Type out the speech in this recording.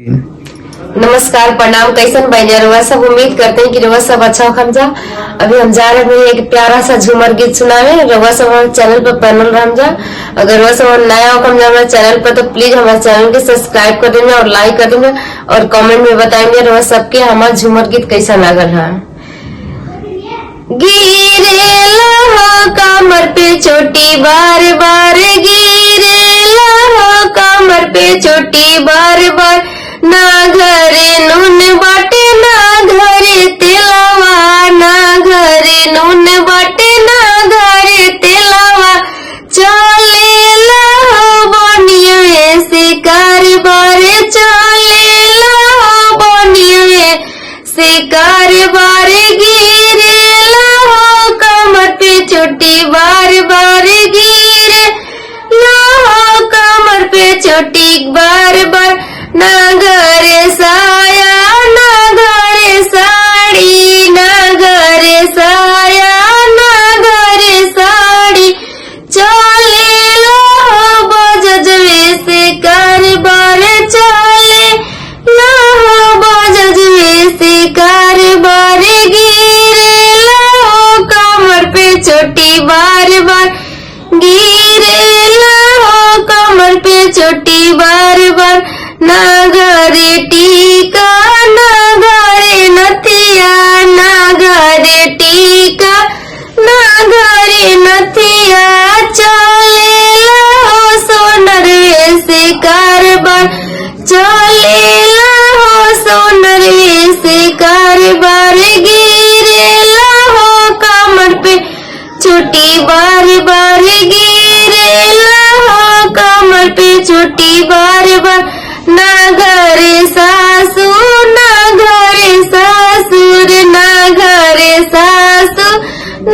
नमस्कार, प्रणाम। कैसन बहन रउआ सब? उम्मीद करते हैं कि रउआ सब अच्छा होखम जा। अभी हम जा रहे हैं एक प्यारा सा झूमर गीत सुनावे। रउआ सब हमारे चैनल पर बनल रहम जा। अगर रउआ सब नया होखम जा हमारे चैनल पर तो प्लीज हमारे चैनल के सब्सक्राइब कर देंगे और लाइक कर देंगे और कमेंट में बताएंगे रउआ सबके हमारा झूमर गीत कैसा लागल है। गिरेला हो कमर पे चोटी बार बार, गिरेला हो कमर पे चोटी बार बार, ना घरे नून बाटे ना घरे तेलावा, ना घरे नून बाटे ना घरे तेलावा, चलेला हो बनिया से कारबार, चलेला हो बनिया से कारबार, गिरेला हो कमर पे चोटी बार बार, गिरेला हो कमर पे चोटी बार बार, ना घरे साया ना घरे साड़ी, ना घरे साया ना घरे साड़ी, चलेला हो बजजवे से कारबार, चलेला हो बजजवे से कारबार, गिरेला हो कमर पे चोटी बार बार, गिरेला हो कमर पे चोटी बार बार, ना घरे टीका ना घरे नथिया, ना घरे टीका ना घरे नथिया, चलेला हो सोनरवे से कारबार, चलेला हो सोनरवे से कारबार, गिरेला हो कमर पे चोटी बार बार,